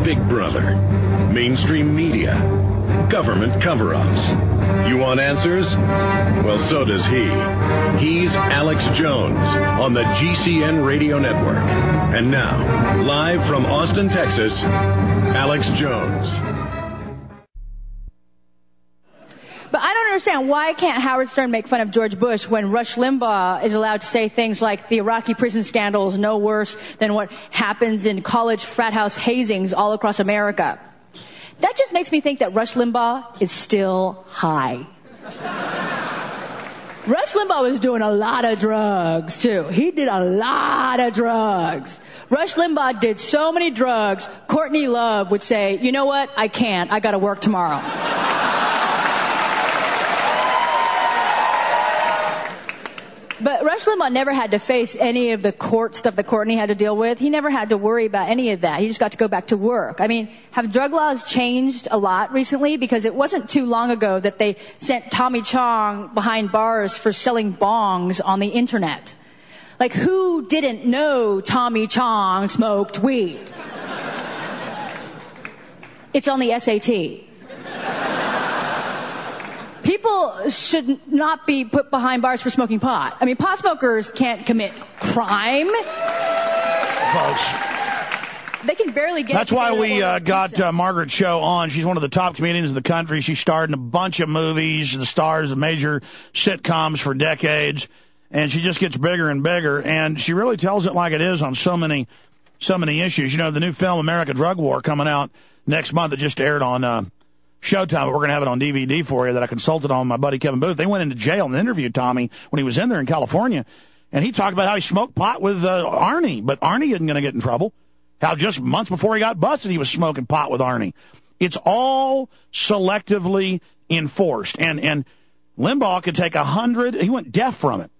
Big Brother, mainstream media, government cover-ups. You want answers? Well, so does he. He's Alex Jones on the GCN Radio Network. And now, live from Austin, Texas, Alex Jones. But I don't understand, why can't Howard Stern make fun of George Bush when Rush Limbaugh is allowed to say things like the Iraqi prison scandal is no worse than what happens in college frat house hazings all across America? That just makes me think that Rush Limbaugh is still high. Rush Limbaugh was doing a lot of drugs, too. He did a lot of drugs. Rush Limbaugh did so many drugs, Courtney Love would say, you know what, I can't. I got to work tomorrow. But Rush Limbaugh never had to face any of the court stuff that Courtney had to deal with. He never had to worry about any of that. He just got to go back to work. I mean, have drug laws changed a lot recently? Because it wasn't too long ago that they sent Tommy Chong behind bars for selling bongs on the internet. Like, who didn't know Tommy Chong smoked weed? It's on the SAT. People should not be put behind bars for smoking pot. I mean, pot smokers can't commit crime. Folks. They can barely get... That's why we got Margaret Cho on. She's one of the top comedians in the country. She starred in a bunch of movies, the stars of major sitcoms for decades, and she just gets bigger and bigger, and she really tells it like it is on so many issues. You know, the new film American Drug War coming out next month that just aired on... Showtime, but we're going to have it on DVD for you that I consulted on my buddy Kevin Booth. They went into jail and interviewed Tommy when he was in there in California, and he talked about how he smoked pot with Arnie, but Arnie isn't going to get in trouble. How just months before he got busted, he was smoking pot with Arnie. It's all selectively enforced, and Limbaugh could take 100. He went deaf from it.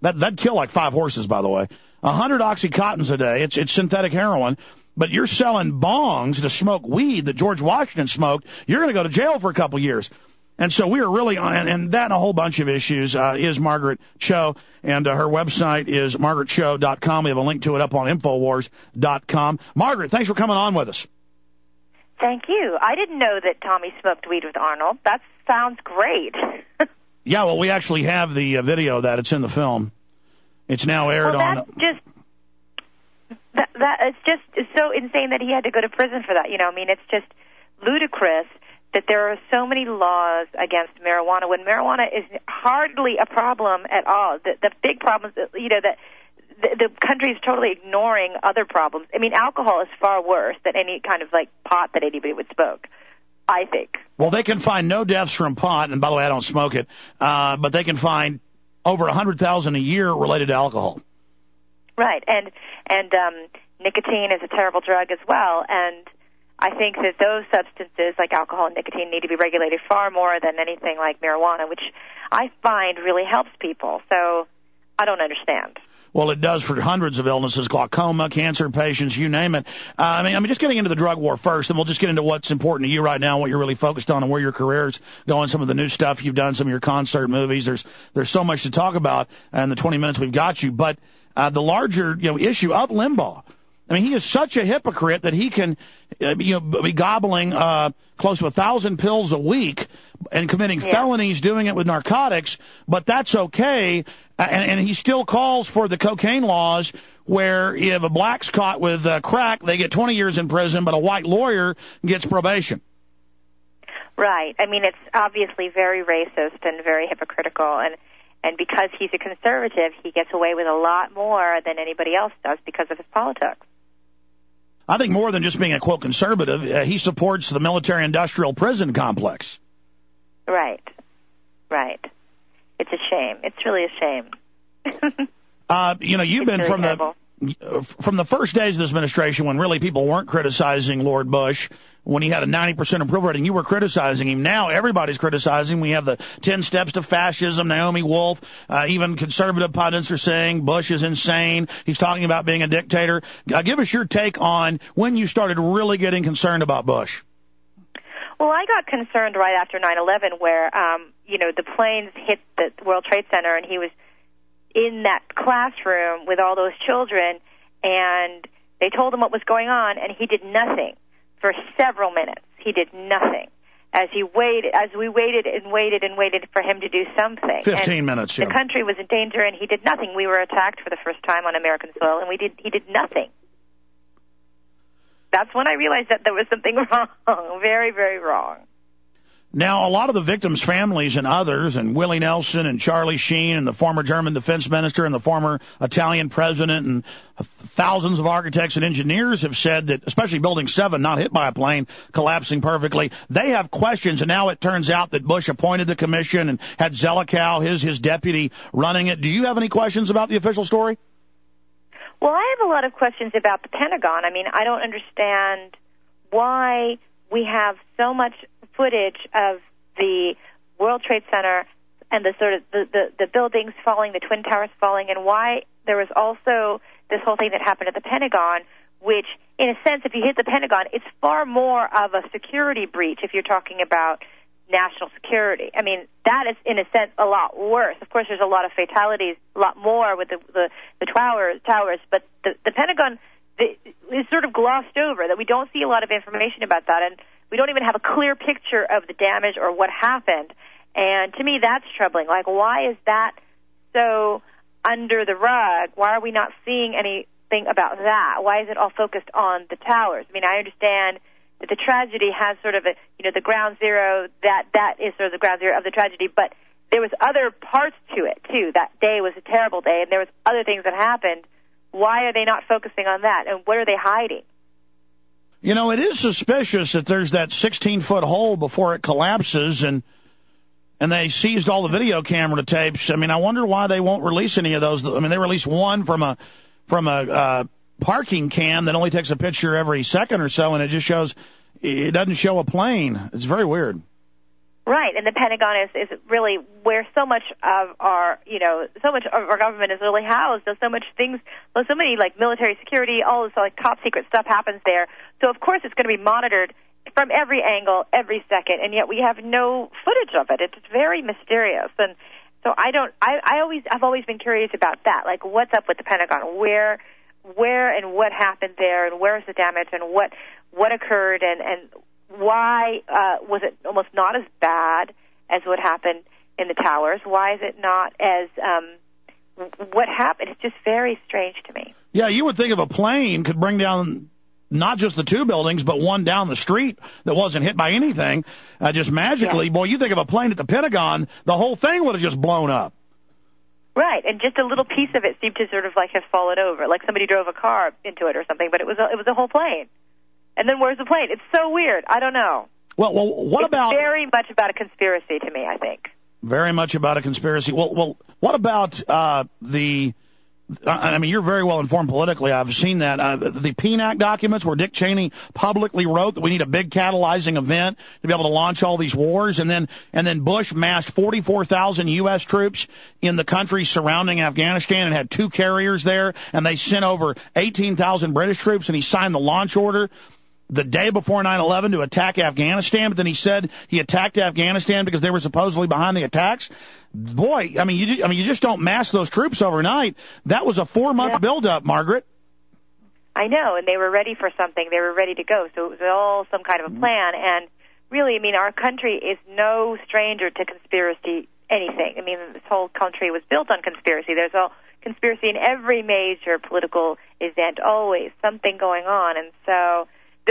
That'd kill like 5 horses, by the way. 100 Oxycontins a day. It's synthetic heroin. But you're selling bongs to smoke weed that George Washington smoked, you're going to go to jail for a couple years. And so we are really on, and that and a whole bunch of issues is Margaret Cho, and her website is margaretcho.com. We have a link to it up on Infowars.com. Margaret, thanks for coming on with us. Thank you. I didn't know that Tommy smoked weed with Arnold. That sounds great. Yeah, well, we actually have the video of that. It's in the film. It's now aired on... It's so insane that he had to go to prison for that. You know, I mean, it's just ludicrous that there are so many laws against marijuana when marijuana is hardly a problem at all. The big problem is, you know, that the country is totally ignoring other problems. I mean, alcohol is far worse than any kind of, like, pot that anybody would smoke, I think. Well, they can find no deaths from pot, and by the way, I don't smoke it, but they can find over 100,000 a year related to alcohol. Right, and nicotine is a terrible drug as well, and I think that those substances like alcohol and nicotine need to be regulated far more than anything like marijuana, which I find really helps people, so I don't understand. Well, it does for hundreds of illnesses, glaucoma, cancer patients, you name it. I mean, just getting into the drug war first, and we'll just get into what's important to you right now, what you're really focused on, and where your career's going, some of the new stuff you've done, some of your concert movies. There's so much to talk about in the 20 minutes we've got you, but the larger issue of Limbaugh. I mean, he is such a hypocrite that he can be gobbling close to 1,000 pills a week and committing felonies, doing it with narcotics, but that's okay. And he still calls for the cocaine laws where if a black's caught with crack, they get 20 years in prison, but a white lawyer gets probation. Right. I mean, it's obviously very racist and very hypocritical, and because he's a conservative, he gets away with a lot more than anybody else does because of his politics. I think more than just being a, quote, conservative, he supports the military-industrial prison complex. Right. Right. It's a shame. It's really a shame. You've been really from the first days of this administration when really people weren't criticizing Lord Bush, when he had a 90% approval rating, you were criticizing him. Now everybody's criticizing. We have the 10 steps to fascism, Naomi Wolf, even conservative pundits are saying Bush is insane. He's talking about being a dictator. Give us your take on when you started really getting concerned about Bush. Well, I got concerned right after 9/11 where, the planes hit the World Trade Center and he was in that classroom with all those children and they told him what was going on and he did nothing. for several minutes. He did nothing. As we waited and waited and waited for him to do something. 15 minutes, yeah. The country was in danger, and he did nothing. We were attacked for the first time on American soil, and he did nothing. That's when I realized that there was something wrong, very, very wrong. Now, a lot of the victims' families and others, and Willie Nelson and Charlie Sheen and the former German defense minister and the former Italian president and thousands of architects and engineers have said that, especially Building 7, not hit by a plane, collapsing perfectly, they have questions. And now it turns out that Bush appointed the commission and had Zelikow, his deputy, running it. Do you have any questions about the official story? Well, I have a lot of questions about the Pentagon. I mean, I don't understand why we have so much footage of the World Trade Center and the sort of the buildings falling, the Twin Towers falling, and why there was also this whole thing that happened at the Pentagon, which, in a sense, if you hit the Pentagon, it's far more of a security breach if you're talking about national security. I mean, that is, in a sense, a lot worse. Of course, there's a lot of fatalities, a lot more with the towers, but the Pentagon is sort of glossed over, that we don't see a lot of information about that, and we don't even have a clear picture of the damage or what happened. And to me, that's troubling. Like, why is that so under the rug? Why are we not seeing anything about that? Why is it all focused on the towers? I mean, I understand that the tragedy has sort of the ground zero, that is sort of the ground zero of the tragedy, but there was other parts to it, too. That day was a terrible day, and there was other things that happened. Why are they not focusing on that, and what are they hiding? You know, it is suspicious that there's that 16-foot hole before it collapses, and they seized all the video camera tapes. I mean, I wonder why they won't release any of those. I mean, they released one from a parking cam that only takes a picture every second or so, and it doesn't show a plane. It's very weird. Right, and the Pentagon is really where so much of our government is really housed. There's so many like military security, all this like top secret stuff happens there. So of course it's going to be monitored from every angle, every second, and yet we have no footage of it. It's very mysterious, and so I've always been curious about that. Like, what's up with the Pentagon? Where and what happened there, and where's the damage, and what occurred, and why was it almost not as bad as what happened in the towers? Why is it not as what happened? It's just very strange to me. Yeah, you would think of a plane could bring down not just the two buildings, but one down the street that wasn't hit by anything, just magically. Yeah. Boy, you think of a plane at the Pentagon, the whole thing would have just blown up. Right, and just a little piece of it seemed to sort of like have fallen over, like somebody drove a car into it or something, but it was a whole plane. And then where's the plane? It's so weird. I don't know. Well, what about... It's very much about a conspiracy to me, I think. Very much about a conspiracy. Well, what about I mean, you're very well informed politically. I've seen that. The PNAC documents where Dick Cheney publicly wrote that we need a big catalyzing event to be able to launch all these wars. And then Bush massed 44,000 U.S. troops in the country surrounding Afghanistan and had 2 carriers there. And they sent over 18,000 British troops, and he signed the launch order the day before 9/11 to attack Afghanistan, but then he said he attacked Afghanistan because they were supposedly behind the attacks. Boy, I mean, you just don't mass those troops overnight. That was a 4-month buildup, Margaret. I know, and they were ready for something. They were ready to go, so it was all some kind of a plan. And really, I mean, our country is no stranger to conspiracy anything. I mean, this whole country was built on conspiracy. There's a conspiracy in every major political event, always something going on, and so...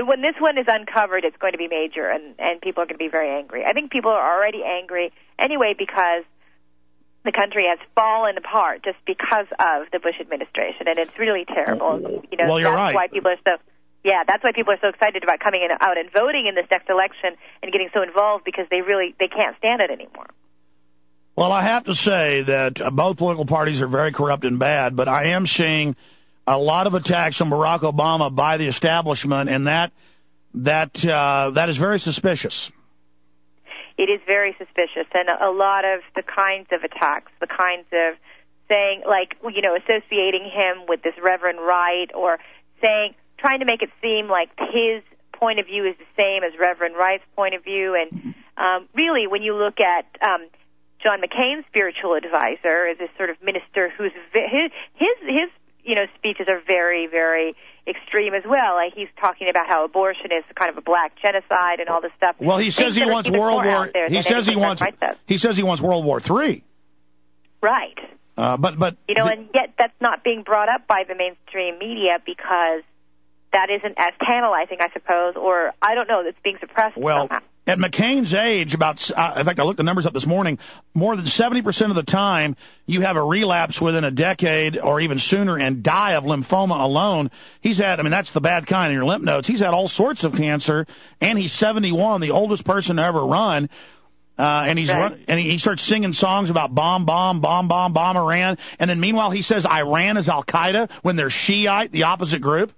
when this one is uncovered, it's going to be major, and people are going to be very angry. I think people are already angry anyway because the country has fallen apart just because of the Bush administration, and it's really terrible. Well, you're right. Why people are that's why people are so excited about coming out and voting in this next election and getting so involved because they can't stand it anymore. Well, I have to say that both political parties are very corrupt and bad, but I am seeing a lot of attacks on Barack Obama by the establishment, and that is very suspicious. It is very suspicious, and a lot of the kinds of attacks, the kinds of saying, like, associating him with this Reverend Wright, or trying to make it seem like his point of view is the same as Reverend Wright's point of view, and really, when you look at John McCain's spiritual advisor is this sort of minister who's his speeches are very, very extreme as well. Like he's talking about how abortion is kind of a black genocide and all this stuff. Well, he says he wants World War. He says he wants World War III. Right. But and yet that's not being brought up by the mainstream media because that isn't as tantalizing, I suppose, or I don't know. That's being suppressed somehow. At McCain's age, in fact, I looked the numbers up this morning, more than 70% of the time you have a relapse within a decade or even sooner and die of lymphoma alone. He's had, that's the bad kind in your lymph nodes. He's had all sorts of cancer, and he's 71, the oldest person to ever run. And he starts singing songs about bomb Iran. And then meanwhile, he says Iran is Al-Qaeda when they're Shiite, the opposite group.